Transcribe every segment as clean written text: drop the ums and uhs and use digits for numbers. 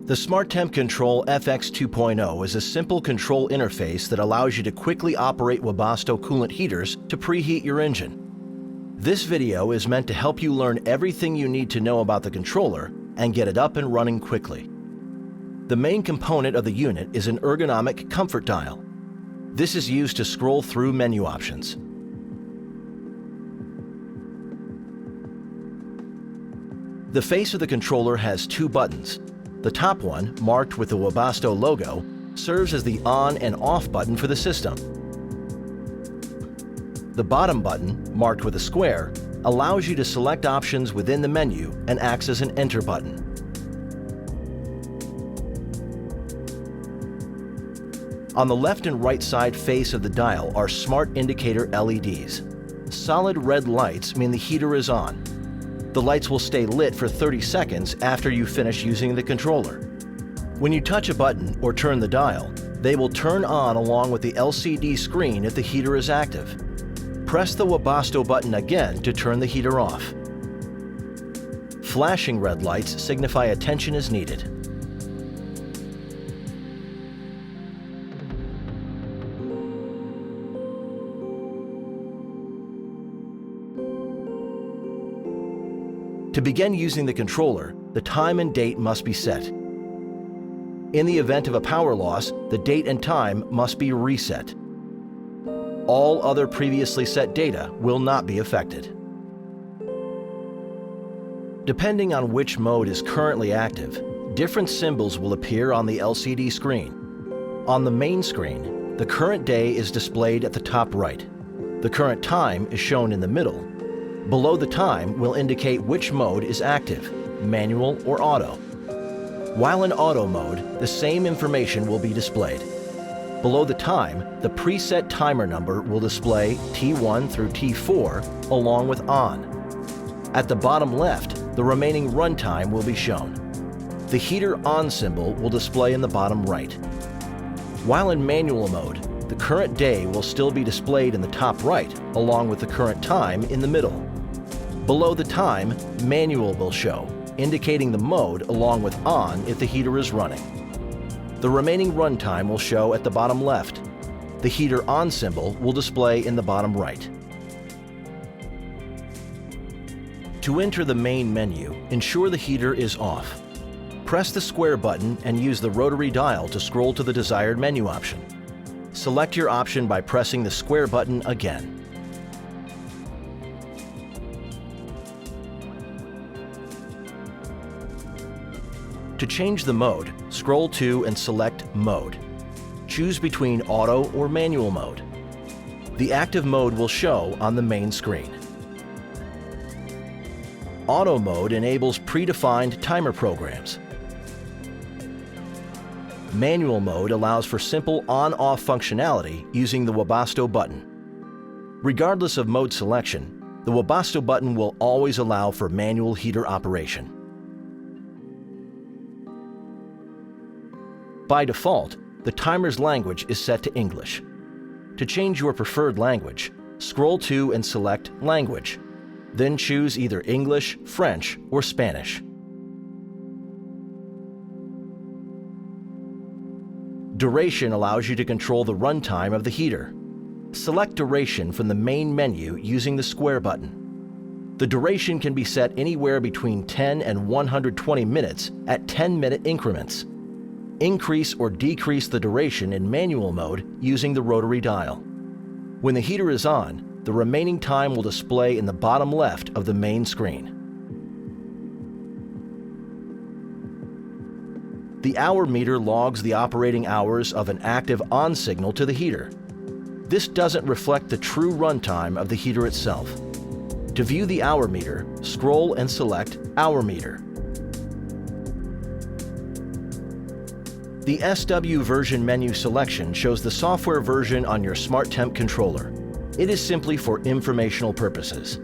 The SmarTemp Control FX 2.0 is a simple control interface that allows you to quickly operate Webasto coolant heaters to preheat your engine. This video is meant to help you learn everything you need to know about the controller and get it up and running quickly. The main component of the unit is an ergonomic comfort dial. This is used to scroll through menu options. The face of the controller has two buttons. The top one, marked with the Webasto logo, serves as the on and off button for the system. The bottom button, marked with a square, allows you to select options within the menu and acts as an enter button. On the left and right side face of the dial are smart indicator LEDs. Solid red lights mean the heater is on. The lights will stay lit for 30 seconds after you finish using the controller. When you touch a button or turn the dial, they will turn on along with the LCD screen if the heater is active. Press the Webasto button again to turn the heater off. Flashing red lights signify attention is needed. To begin using the controller, the time and date must be set. In the event of a power loss, the date and time must be reset. All other previously set data will not be affected. Depending on which mode is currently active, different symbols will appear on the LCD screen. On the main screen, the current day is displayed at the top right. The current time is shown in the middle. Below the time will indicate which mode is active, manual or auto. While in auto mode, the same information will be displayed. Below the time, the preset timer number will display T1 through T4 along with on. At the bottom left, the remaining runtime will be shown. The heater on symbol will display in the bottom right. While in manual mode, the current day will still be displayed in the top right along with the current time in the middle. Below the time, manual will show, indicating the mode along with on if the heater is running. The remaining runtime will show at the bottom left. The heater on symbol will display in the bottom right. To enter the main menu, ensure the heater is off. Press the square button and use the rotary dial to scroll to the desired menu option. Select your option by pressing the square button again. To change the mode, scroll to and select Mode. Choose between Auto or Manual mode. The active mode will show on the main screen. Auto mode enables predefined timer programs. Manual mode allows for simple on-off functionality using the Webasto button. Regardless of mode selection, the Webasto button will always allow for manual heater operation. By default, the timer's language is set to English. To change your preferred language, scroll to and select Language. Then choose either English, French, or Spanish. Duration allows you to control the runtime of the heater. Select Duration from the main menu using the square button. The duration can be set anywhere between 10 and 120 minutes at 10-minute increments. Increase or decrease the duration in manual mode using the rotary dial. When the heater is on, the remaining time will display in the bottom left of the main screen. The hour meter logs the operating hours of an active on signal to the heater. This doesn't reflect the true runtime of the heater itself. To view the hour meter, scroll and select Hour Meter. The SW version menu selection shows the software version on your SmarTemp controller. It is simply for informational purposes.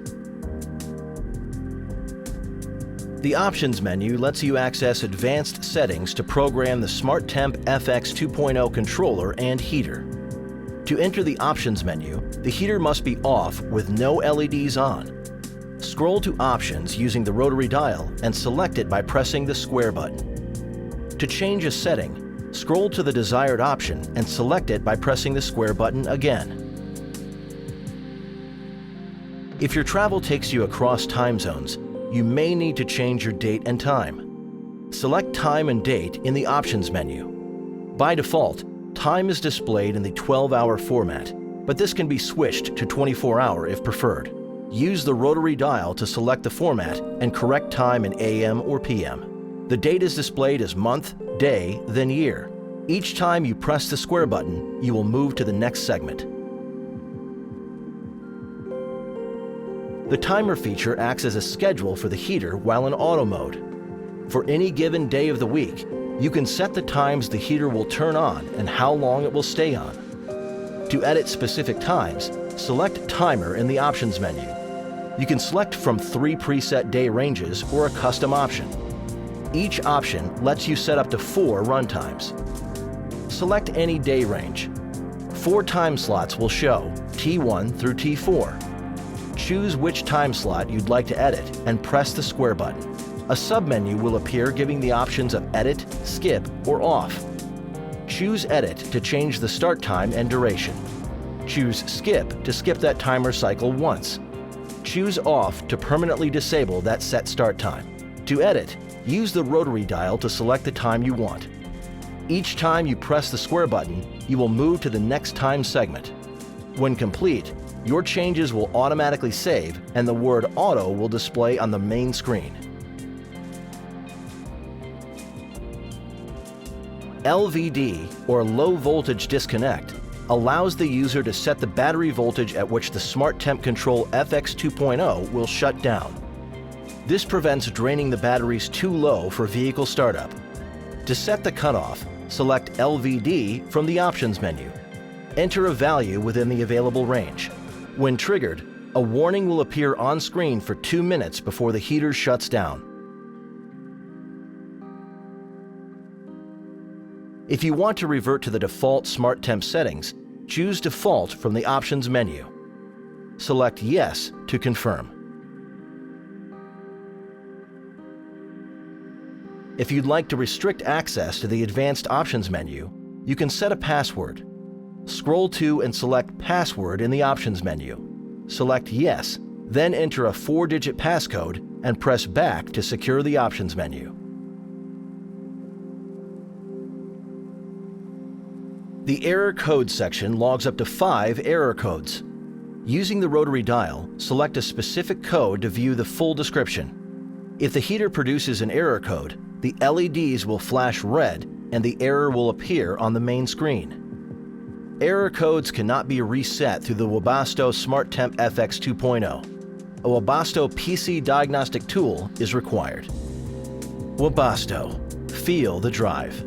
The Options menu lets you access advanced settings to program the SmarTemp FX 2.0 controller and heater. To enter the Options menu, the heater must be off with no LEDs on. Scroll to Options using the rotary dial and select it by pressing the square button. To change a setting, scroll to the desired option and select it by pressing the square button again. If your travel takes you across time zones, you may need to change your date and time. Select Time and Date in the Options menu. By default, time is displayed in the 12-hour format, but this can be switched to 24-hour if preferred. Use the rotary dial to select the format and correct time in AM or PM. The date is displayed as month, day, then year. Each time you press the square button, you will move to the next segment. The timer feature acts as a schedule for the heater while in auto mode. For any given day of the week, you can set the times the heater will turn on and how long it will stay on. To edit specific times, select Timer in the Options menu. You can select from 3 preset day ranges or a custom option. Each option lets you set up to 4 run times. Select any day range. 4 time slots will show, T1 through T4. Choose which time slot you'd like to edit and press the square button. A submenu will appear giving the options of Edit, Skip, or Off. Choose Edit to change the start time and duration. Choose Skip to skip that timer cycle once. Choose Off to permanently disable that set start time. To edit, use the rotary dial to select the time you want. Each time you press the square button, you will move to the next time segment. When complete, your changes will automatically save and the word Auto will display on the main screen. LVD, or Low Voltage Disconnect, allows the user to set the battery voltage at which the SmarTemp Control FX 2.0 will shut down. This prevents draining the batteries too low for vehicle startup. To set the cutoff, select LVD from the Options menu. Enter a value within the available range. When triggered, a warning will appear on screen for 2 minutes before the heater shuts down. If you want to revert to the default SmarTemp settings, choose Default from the Options menu. Select Yes to confirm. If you'd like to restrict access to the Advanced Options menu, you can set a password. Scroll to and select Password in the Options menu. Select Yes, then enter a 4-digit passcode and press Back to secure the Options menu. The Error Code section logs up to 5 error codes. Using the rotary dial, select a specific code to view the full description. If the heater produces an error code, the LEDs will flash red and the error will appear on the main screen. Error codes cannot be reset through the Webasto SmarTemp FX 2.0. A Webasto PC diagnostic tool is required. Webasto. Feel the drive.